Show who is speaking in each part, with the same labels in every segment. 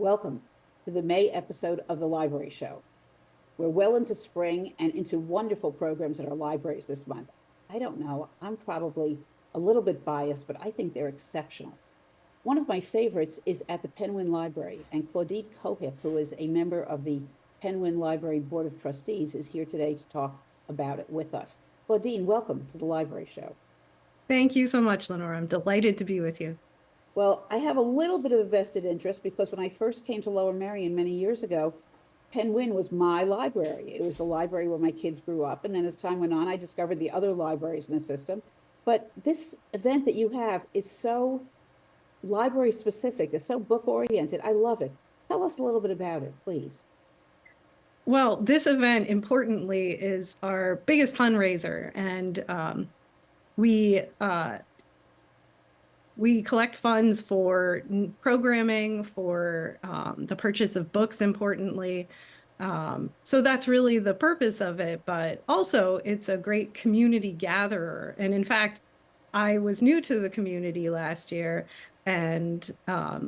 Speaker 1: Welcome to the May episode of the Library Show. We're well into spring and into wonderful programs at our libraries this month. I don't know, I'm probably a little bit biased, but I think they're exceptional. One of my favorites is at the Penn Wynne Library, and Claudine Cohick, who is a member of the Penn Wynne Library Board of Trustees, is here today to talk about it with us. Claudine, welcome to the Library Show.
Speaker 2: Thank you so much, Lenore. I'm delighted to be with you.
Speaker 1: Well, I have a little bit of a vested interest because when I first came to Lower Merion many years ago, Penn Wynne was my library. It was the library where my kids grew up. And then as time went on, I discovered the other libraries in the system. But this event that you have is so library specific, it's so book oriented. I love it. Tell us a little bit about it, please.
Speaker 2: Well, this event, importantly, is our biggest fundraiser, and we uh, we collect funds for programming, for the purchase of books, importantly. So that's really the purpose of it, but also it's a great community gatherer. And in fact, I was new to the community last year and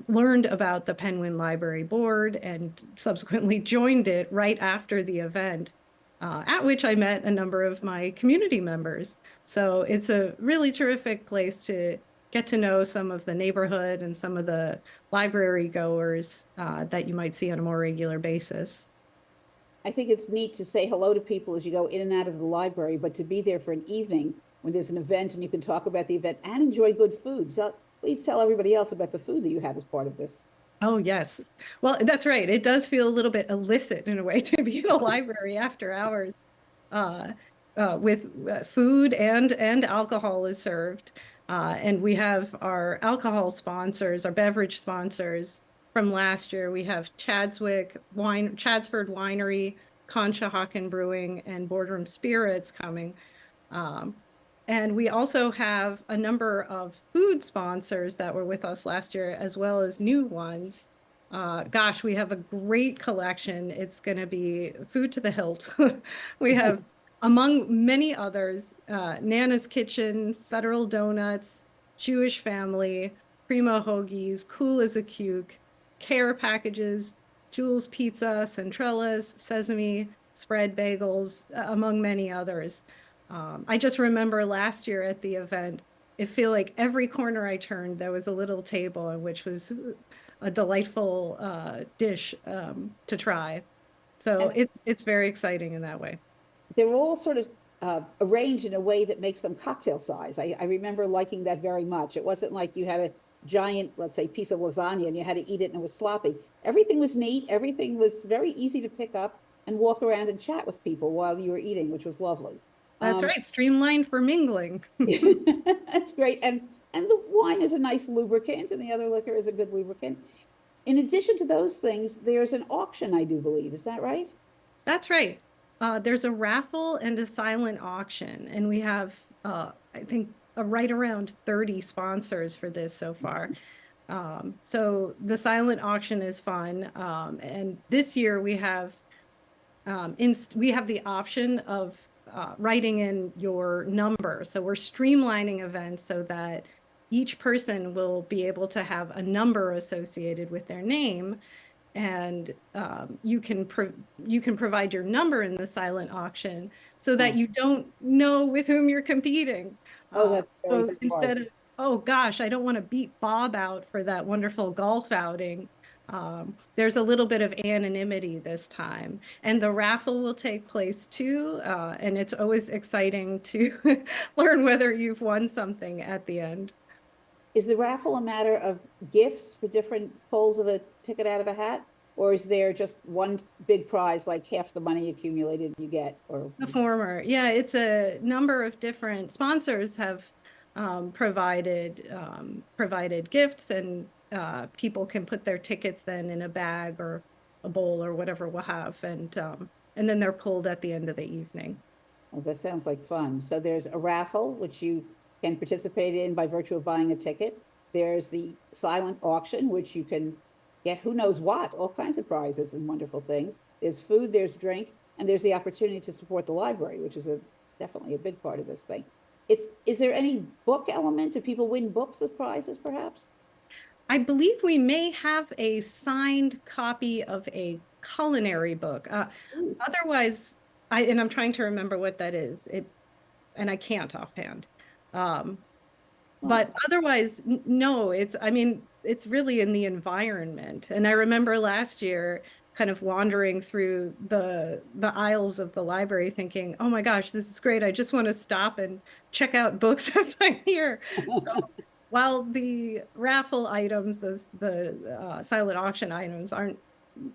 Speaker 2: learned about the Penn Wynne Library Board and subsequently joined it right after the event, at which I met a number of my community members. So it's a really terrific place to get to know some of the neighborhood and some of the library goers that you might see on a more regular basis.
Speaker 1: I think it's neat to say hello to people as you go in and out of the library, but to be there for an evening when there's an event and you can talk about the event and enjoy good food. Please tell everybody else about the food that you have as part of this.
Speaker 2: Oh, yes. Well, that's right. It does feel a little bit illicit in a way to be in a library after hours, uh, with food and alcohol is served. And we have our alcohol sponsors, our beverage sponsors from last year. We have Chadsford Winery, Conshohocken Brewing, and Boardroom Spirits coming. Um, and we also have a number of food sponsors that were with us last year, as well as new ones. Gosh, we have a great collection. It's going to be food to the hilt. We have, among many others, Nana's Kitchen, Federal Donuts, Jewish Family, Primo Hoagies, Cool as a Cuke, Care Packages, Jules Pizza, Centrellas, Sesame Spread Bagels, among many others. I just remember last year at the event, it feel like every corner I turned, there was a little table in which was a delightful dish to try. So
Speaker 1: And
Speaker 2: it's very exciting in that way.
Speaker 1: they're all sort of arranged in a way that makes them cocktail size. I remember liking that very much. It wasn't like you had a giant, let's say, piece of lasagna and you had to eat it and it was sloppy. Everything was neat. Everything was very easy to pick up and walk around and chat with people while you were eating, which was lovely.
Speaker 2: That's
Speaker 1: Um,
Speaker 2: right, streamlined for mingling.
Speaker 1: that's great. And the wine is a nice lubricant and the other liquor is a good lubricant. In addition to those things, there's an auction, I do believe. Is that right?
Speaker 2: That's right. There's a raffle and a silent auction, and we have, I think, right around 30 sponsors for this so far. So the silent auction is fun. And this year we have the option of writing in your number. So we're streamlining events so that each person will be able to have a number associated with their name, and you can provide your number in the silent auction so that
Speaker 1: Oh,
Speaker 2: you don't know with whom you're competing.
Speaker 1: oh, that's very
Speaker 2: So
Speaker 1: smart.
Speaker 2: instead of, oh gosh, I don't want to beat Bob out for that wonderful golf outing. There's a little bit of anonymity this time, and the raffle will take place too. And it's always exciting to learn whether you've won something at the end.
Speaker 1: Is the raffle a matter of gifts for different pulls of a ticket out of a hat? Or is there just one big prize, like half the money accumulated you get? Or
Speaker 2: The former, yeah, it's a number of different sponsors have provided gifts, and people can put their tickets then in a bag or a bowl or whatever we'll have, and then they're pulled at the end of the evening.
Speaker 1: oh, that sounds like fun. So there's a raffle, which you can participate in by virtue of buying a ticket. There's the silent auction, which you can get who knows what, all kinds of prizes and wonderful things. There's food, there's drink, and there's the opportunity to support the library, which is definitely a big part of this thing. Is there any book element? Do people win books as prizes, perhaps?
Speaker 2: I believe we may have a signed copy of a culinary book.
Speaker 1: Ooh,
Speaker 2: Otherwise, I'm trying to remember what that is. And I can't offhand. Um,
Speaker 1: well,
Speaker 2: but otherwise, no, I mean, it's really in the environment. And I remember last year kind of wandering through the aisles of the library thinking, oh my gosh, this is great. I just want to stop and check out books as I'm here. So while the raffle items, the silent auction items aren't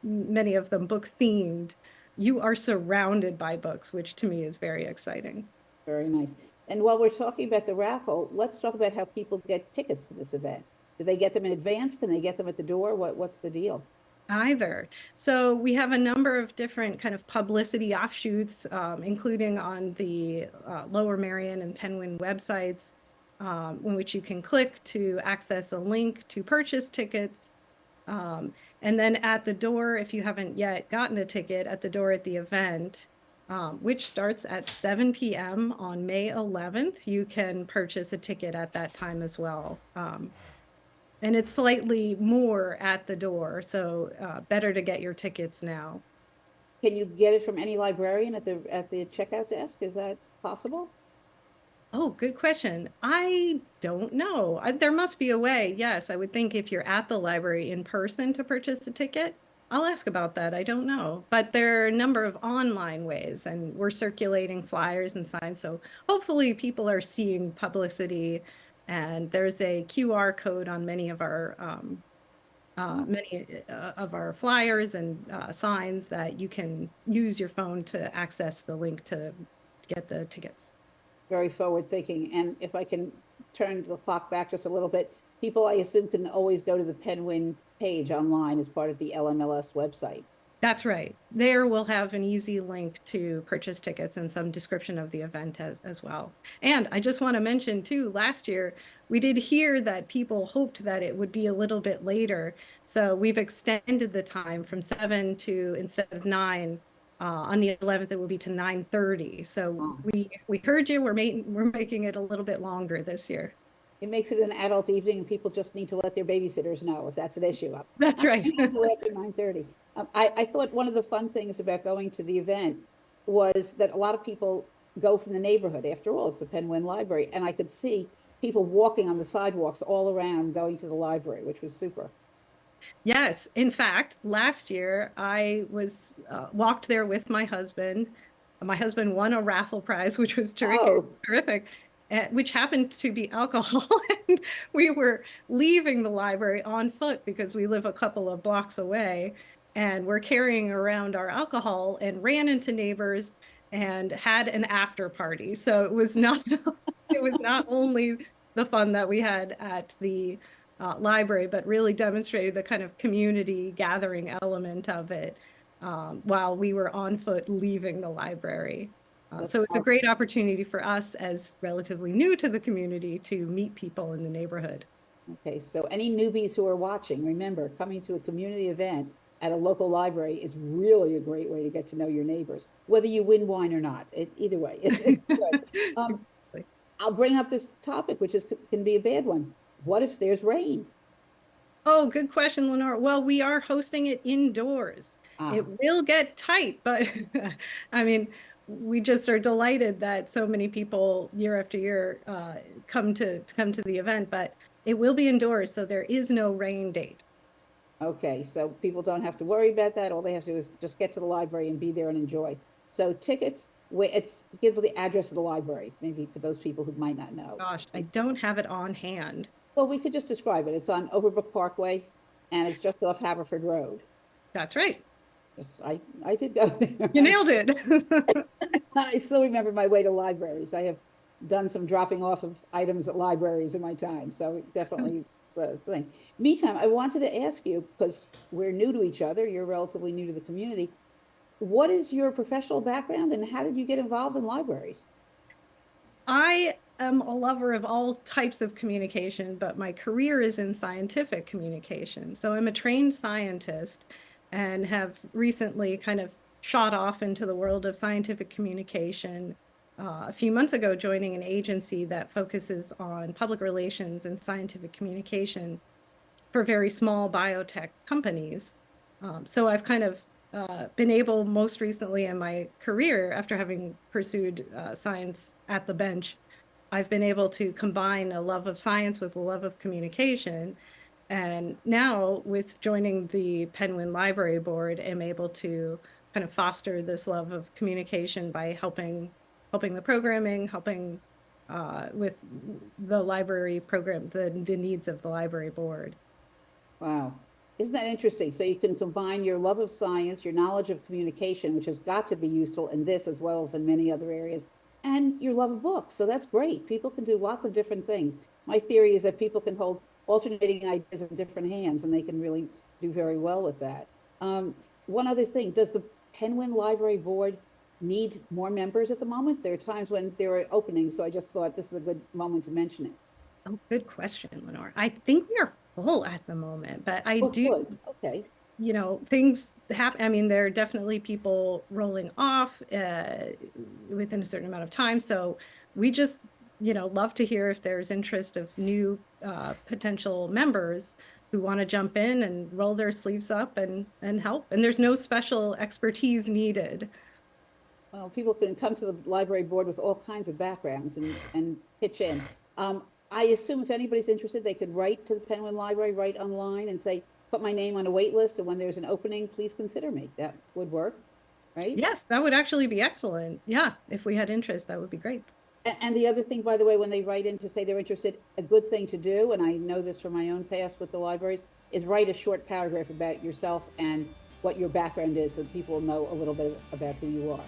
Speaker 2: many of them book themed, you are surrounded by books, which to me is very exciting.
Speaker 1: very nice. And while we're talking about the raffle, let's talk about how people get tickets to this event. Do they get them in advance? Can they get them at the door? What's the deal?
Speaker 2: Either. So we have a number of different kind of publicity offshoots, including on the Lower Merion and Penn Wynne websites, in which you can click to access a link to purchase tickets. And then at the door, if you haven't yet gotten a ticket, at the door at the event, which starts at 7 p.m. on May 11th, you can purchase a ticket at that time as well. And it's slightly more at the door, so better to get your tickets now.
Speaker 1: Can you get it from any librarian at the checkout desk? Is that possible?
Speaker 2: Oh, good question. I don't know. There must be a way. Yes, I would think if you're at the library in person to purchase a ticket, I'll ask about that. I don't know. But there are a number of online ways, and we're circulating flyers and signs. So hopefully people are seeing publicity. And there's a QR code on many of our flyers and signs that you can use your phone to access the link to get the tickets.
Speaker 1: Very forward thinking. And if I can turn the clock back just a little bit, people I assume can always go to the Penn Wynne page online as part of the LMLS website.
Speaker 2: That's right. There we'll have an easy link to purchase tickets and some description of the event as well. And I just want to mention too, last year we did hear that people hoped that it would be a little bit later. So we've extended the time from 7 to instead of 9. On the 11th, it will be to 9:30. So
Speaker 1: Oh.
Speaker 2: we heard you. We're making it a little bit longer this year.
Speaker 1: It makes it an adult evening and people just need to let their babysitters know if that's an issue.
Speaker 2: That's
Speaker 1: I'm
Speaker 2: right.
Speaker 1: going to go after 9:30. I thought one of the fun things about going to the event was that a lot of people go from the neighborhood. After all, it's the Penn Wynne Library. And I could see people walking on the sidewalks all around going to the library, which was super.
Speaker 2: Yes, in fact, last year I was walked there with my husband. My husband won a raffle prize, which was
Speaker 1: Oh,
Speaker 2: terrific, which happened to be alcohol. And we were leaving the library on foot because we live a couple of blocks away, and we're carrying around our alcohol and ran into neighbors and had an after party. So it was not it was not only the fun that we had at the library, but really demonstrated the kind of community gathering element of it while we were on foot leaving the library.
Speaker 1: that's
Speaker 2: So it's a great
Speaker 1: awesome.
Speaker 2: opportunity for us as relatively new to the community to meet people in the neighborhood.
Speaker 1: Okay, so any newbies who are watching, remember, coming to a community event at a local library is really a great way to get to know your neighbors, whether you win wine or not. Either way, it's good. Um,
Speaker 2: Exactly.
Speaker 1: I'll bring up this topic, which is can be a bad one. What if there's rain?
Speaker 2: Oh, good question, Lenore. Well, we are hosting it indoors. It
Speaker 1: Ah,
Speaker 2: will get tight, but I mean, we just are delighted that so many people year after year come to the event, but it will be indoors, so there is no rain date.
Speaker 1: okay, so people don't have to worry about that. All they have to do is just get to the library and be there and enjoy. So tickets, where it's give the address of the library, maybe for those people who might not know.
Speaker 2: Gosh, I don't have it on hand.
Speaker 1: Well, we could just describe it. It's on Overbrook Parkway, and it's just off Haverford Road.
Speaker 2: That's right.
Speaker 1: Yes, I did go there.
Speaker 2: You nailed it.
Speaker 1: I still remember my way to libraries. I have done some dropping off of items at libraries in my time, so definitely it's a thing. Meantime, I wanted to ask you, because we're new to each other, you're relatively new to the community. What is your professional background and how did you get involved in libraries?
Speaker 2: I am a lover of all types of communication, but my career is in scientific communication. So I'm a trained scientist and have recently kind of shot off into the world of scientific communication. A few months ago, joining an agency that focuses on public relations and scientific communication. for very small biotech companies. So I've kind of been able most recently in my career, after having pursued science at the bench, I've been able to combine a love of science with a love of communication. And now with joining the Penn Wynne Library Board, I'm able to kind of foster this love of communication by helping the programming, helping with the library program, the needs of the library board.
Speaker 1: Wow. Isn't that interesting? So you can combine your love of science, your knowledge of communication, which has got to be useful in this as well as in many other areas, and your love of books. So that's great. People can do lots of different things. My theory is that people can hold alternating ideas in different hands, and they can really do very well with that. One other thing, does the Penn Wynne Library Board need more members at the moment? There are times when there are openings, so I just thought this is a good moment to mention it.
Speaker 2: Oh, good question, Lenore. I think we are full at the moment, but I
Speaker 1: Oh,
Speaker 2: do,
Speaker 1: good. Okay.
Speaker 2: things happen. I mean, there are definitely people rolling off within a certain amount of time. So we just, love to hear if there's interest of new potential members who want to jump in and roll their sleeves up and help. And there's no special expertise needed.
Speaker 1: Well, people can come to the library board with all kinds of backgrounds and pitch in. I assume if anybody's interested, they could write to the Penn Wynne Library, write online and say, put my name on a wait list, and when there's an opening, please consider me. That would work, right?
Speaker 2: Yes, that would actually be excellent. Yeah, if we had interest, that would be great.
Speaker 1: And the other thing, by the way, when they write in to say they're interested, a good thing to do, and I know this from my own past with the libraries, is write a short paragraph about yourself and what your background is so people know a little bit about who you are.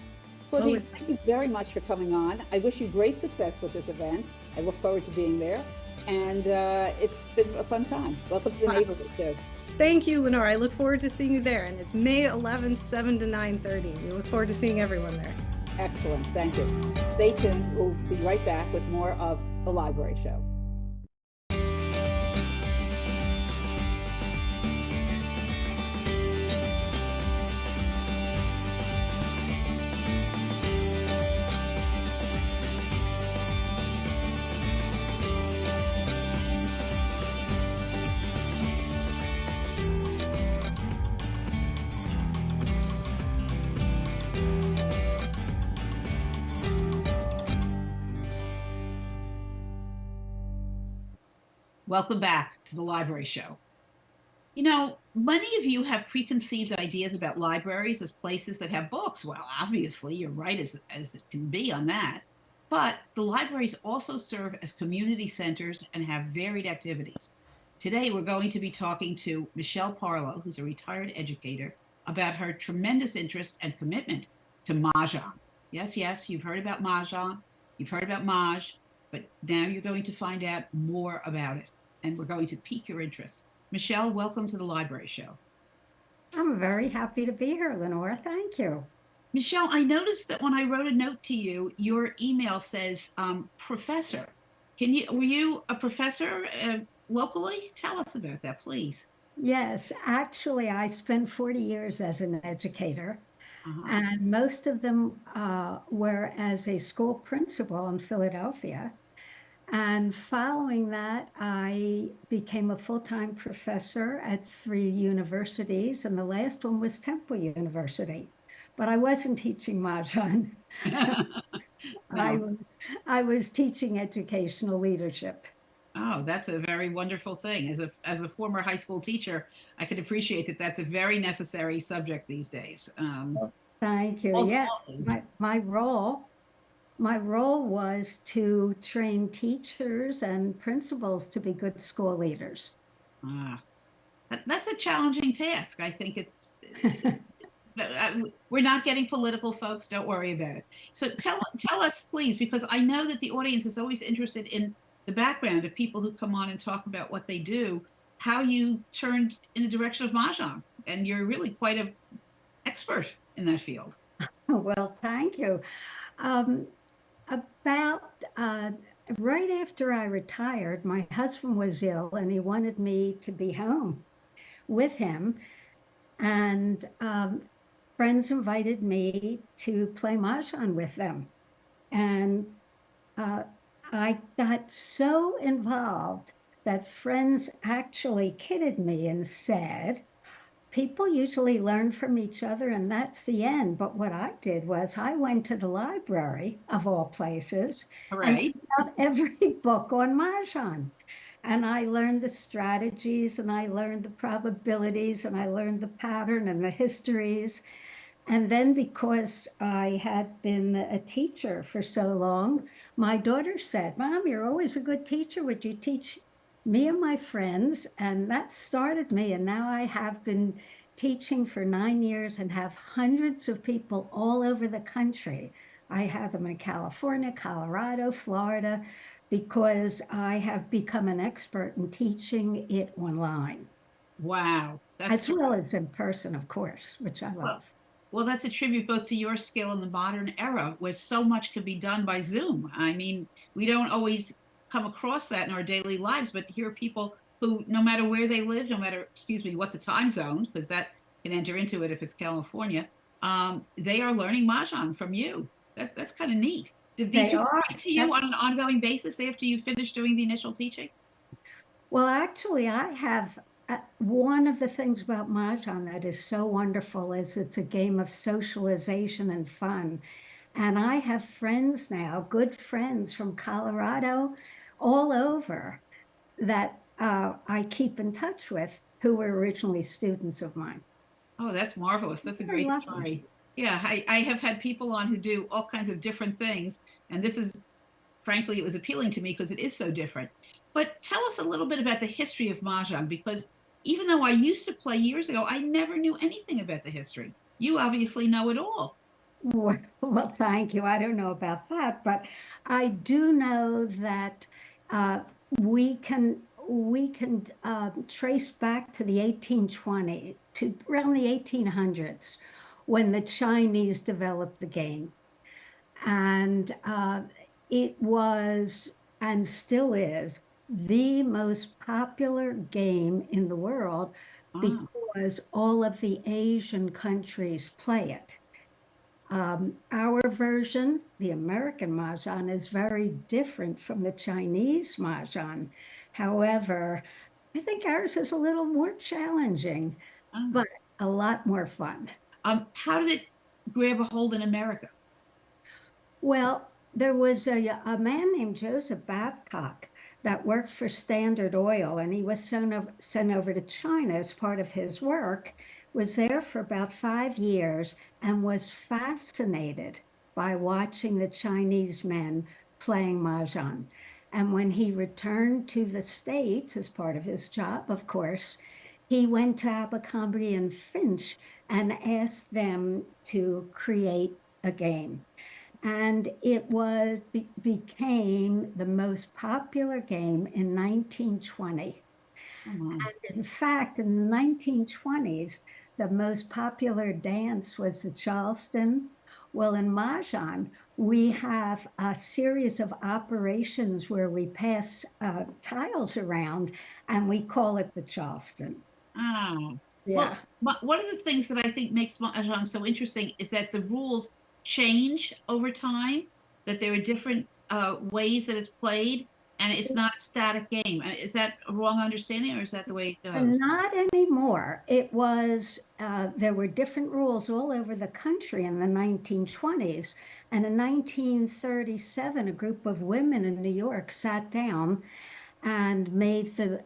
Speaker 1: Claudine, thank you very much for coming on. I wish you great success with this event. I look forward to being there. And it's been a fun time. Welcome to the neighborhood, too.
Speaker 2: Thank you, Lenore. I look forward to seeing you there. And it's May 11th, 7 to 9:30. We look forward to seeing everyone there.
Speaker 1: Excellent. Thank you. Stay tuned. We'll be right back with more of The Library Show. Welcome back to the Library Show. You know, many of you have preconceived ideas about libraries as places that have books. Well, obviously, you're right as it can be on that. But the libraries also serve as community centers and have varied activities. Today, we're going to be talking to Michelle Partlow, who's a retired educator, about her tremendous interest and commitment to Mah Jong. Yes, yes, you've heard about Mah Jong, you've heard about Maj, but now you're going to find out more about it, and we're going to pique your interest. Michelle, welcome to the Library Show.
Speaker 3: I'm very happy to be here, Lenore. Thank you.
Speaker 1: Michelle, I noticed that when I wrote a note to you, your email says professor. Were you a professor locally? Tell us about that, please.
Speaker 3: Yes, actually, I spent 40 years as an educator,
Speaker 1: Uh-huh.
Speaker 3: and most of them were as a school principal in Philadelphia. And following that, I became a full-time professor at 3 universities, and the last one was Temple University. But I wasn't teaching Mahjong. I
Speaker 1: No.
Speaker 3: was I was teaching educational leadership.
Speaker 1: Oh, that's a very wonderful thing. As a former high school teacher, I can appreciate that that's a very necessary subject these days.
Speaker 3: Thank you. Yes, my role was to train teachers and principals to be good school leaders.
Speaker 1: Ah, that's a challenging task. I think it's we're not getting political, folks. Don't worry about it. So tell us, please, because I know that the audience is always interested in the background of people who come on and talk about what they do, how you turned in the direction of Mahjong, and you're really quite an expert in that field.
Speaker 3: Well, thank you. Um, about right after I retired, my husband was ill and he wanted me to be home with him. And friends invited me to play Mahjong with them. And I got so involved that friends actually kidded me and said, people usually learn from each other and that's the end. But what I did was I went to the library of all places
Speaker 1: All
Speaker 3: and
Speaker 1: right.
Speaker 3: picked out every book on Mahjong. And I learned the strategies and I learned the probabilities and I learned the pattern and the histories. And then because I had been a teacher for so long, my daughter said, Mom, you're always a good teacher. Would you teach me and my friends? And that started me. And now I have been teaching for 9 years and have hundreds of people all over the country. I have them in California, Colorado, Florida, because I have become an expert in teaching it online,
Speaker 1: Wow. That's
Speaker 3: as well as in person, of course, which I
Speaker 1: well,
Speaker 3: love.
Speaker 1: well, that's a tribute both to your skill in the modern era where so much could be done by Zoom. I mean, we don't always come across that in our daily lives, but here are people who, no matter where they live, no matter, excuse me, what the time zone, because that can enter into it if it's California, they are learning Mahjong from you. That's kind of neat. Did these
Speaker 3: They
Speaker 1: people
Speaker 3: are.
Speaker 1: write to you on an ongoing basis after you finish doing the initial teaching?
Speaker 3: Well, actually, I have one of the things about Mahjong that is so wonderful is it's a game of socialization and fun. And I have friends now, good friends from Colorado, all over that I keep in touch with who were originally students of mine.
Speaker 1: Oh, that's marvelous. That's a
Speaker 3: Very
Speaker 1: great
Speaker 3: lucky.
Speaker 1: story. Yeah, I have had people on who do all kinds of different things. And this is, frankly, it was appealing to me because it is so different. But tell us a little bit about the history of Mahjong, because even though I used to play years ago, I never knew anything about the history. You obviously know it all.
Speaker 3: Well, thank you. I don't know about that, but I do know that uh, we can trace back to the 1820s, to around the 1800s, when the Chinese developed the game, and it was and still is the most popular game in the world
Speaker 1: Ah,
Speaker 3: because all of the Asian countries play it. Our version, the American Mahjong, is very different from the Chinese Mahjong. However, I think ours is a little more challenging,
Speaker 1: ah.
Speaker 3: but a lot more fun.
Speaker 1: How did it grab a hold in America?
Speaker 3: Well, there was a man named Joseph Babcock that worked for Standard Oil, and he was sent over to China as part of his work, was there for about 5 years, and was fascinated by watching the Chinese men playing Mahjong. And when he returned to the States as part of his job, of course, he went to Abercrombie and Finch and asked them to create a game, and it became the most popular game in 1920.
Speaker 1: Oh, my.
Speaker 3: And in fact, in the 1920s, the most popular dance was the Charleston. Well, in Mahjong, we have a series of operations where we pass tiles around and we call it the Charleston.
Speaker 1: Ah, well,
Speaker 3: Yeah.
Speaker 1: one of the things that I think makes Mahjong so interesting is that the rules change over time, that there are different ways that it's played, and it's not a static game. Is that a wrong understanding, or is that the way it goes?
Speaker 3: And not anymore. It was, there were different rules all over the country in the 1920s. And in 1937, a group of women in New York sat down and made the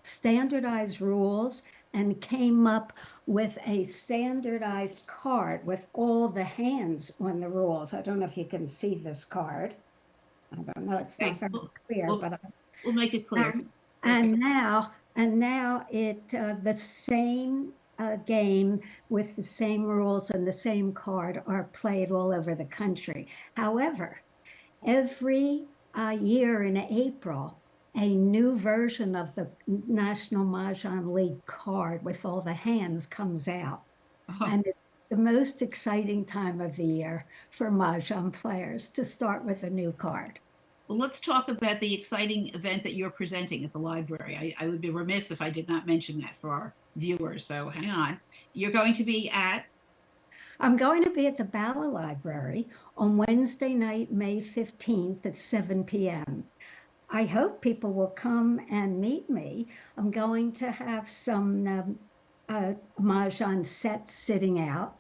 Speaker 3: standardized rules and came up with a standardized card with all the hands on the rules. I don't know if you can see this card. I don't know, it's not
Speaker 1: Okay,
Speaker 3: very clear,
Speaker 1: we'll,
Speaker 3: but
Speaker 1: we'll make it clear.
Speaker 3: and,
Speaker 1: Okay.
Speaker 3: and now the same game with the same rules and the same card are played all over the country. However, every year in April, a new version of the National Mahjong League card with all the hands comes out.
Speaker 1: Oh,
Speaker 3: And it's the most exciting time of the year for Mahjong players to start with a new card.
Speaker 1: well, let's talk about the exciting event that you're presenting at the library. I would be remiss if I did not mention that for our viewers. So hang on. You're going to be at
Speaker 3: I'm going to be at the Bala Library on Wednesday night, May 15th at 7 p.m. I hope people will come and meet me. I'm going to have some Mahjong sets sitting out,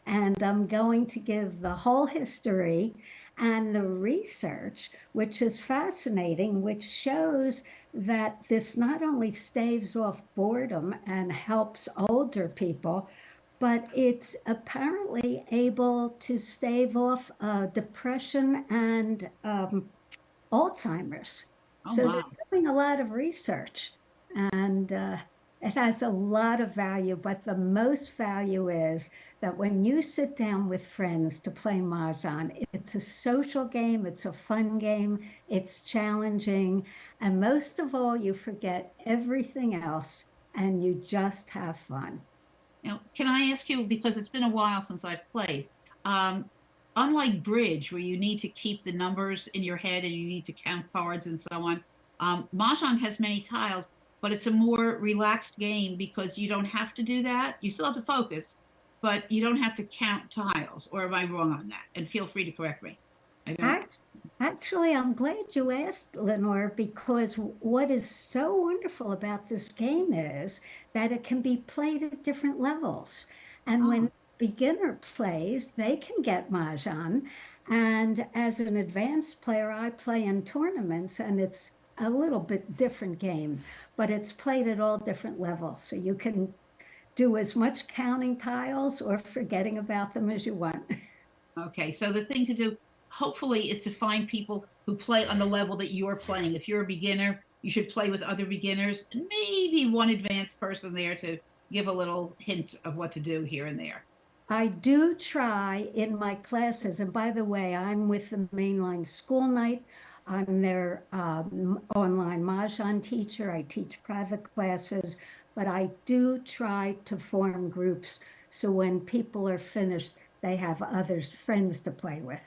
Speaker 3: and I'm going to give the whole history and the research, which is fascinating, which shows that this not only staves off boredom and helps older people, but it's apparently able to stave off depression and Alzheimer's.
Speaker 1: Oh,
Speaker 3: So they're
Speaker 1: wow.
Speaker 3: doing a lot of research, and it has a lot of value. But the most value is that when you sit down with friends to play Mahjong, it's a social game, it's a fun game, it's challenging, and most of all, you forget everything else and you just have fun.
Speaker 1: Now, can I ask you, because it's been a while since I've played, um, unlike bridge, where you need to keep the numbers in your head and you need to count cards and so on, Mahjong has many tiles, but it's a more relaxed game because you don't have to do that. You still have to focus, but you don't have to count tiles. Or am I wrong on that? And feel free to correct me. I don't.
Speaker 3: Act- Actually, I'm glad you asked, Lenore, because what is so wonderful about this game is that it can be played at different levels. And when
Speaker 1: Oh,
Speaker 3: a beginner plays, they can get Mahjong. And as an advanced player, I play in tournaments, and it's a little bit different game, but it's played at all different levels. So you can do as much counting tiles or forgetting about them as you want.
Speaker 1: okay. So the thing to do, hopefully, is to find people who play on the level that you're playing. If you're a beginner, you should play with other beginners and maybe one advanced person there to give a little hint of what to do here and there.
Speaker 3: I do try in my classes, and by the way, I'm with the Mainline School Night. I'm their online Mahjong teacher. I teach private classes, but I do try to form groups so when people are finished, they have others, friends to play with.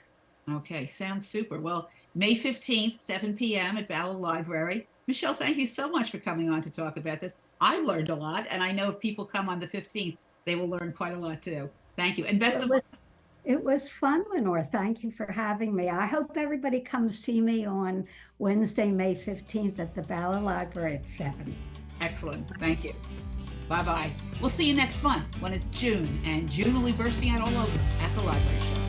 Speaker 1: Okay, sounds super. Well, May 15th, 7 p.m. at Bala Library. Michelle, thank you so much for coming on to talk about this. I've learned a lot, and I know if people come on the 15th, they will learn quite a lot too. Thank you. And best
Speaker 3: It
Speaker 1: of
Speaker 3: was,
Speaker 1: luck.
Speaker 3: it was fun, Lenore. Thank you for having me. I hope everybody comes see me on Wednesday, May 15th at the Ballard Library at 7.
Speaker 1: Excellent. Thank you. Bye bye. We'll see you next month when it's June, and June will be bursting out all over at the library show.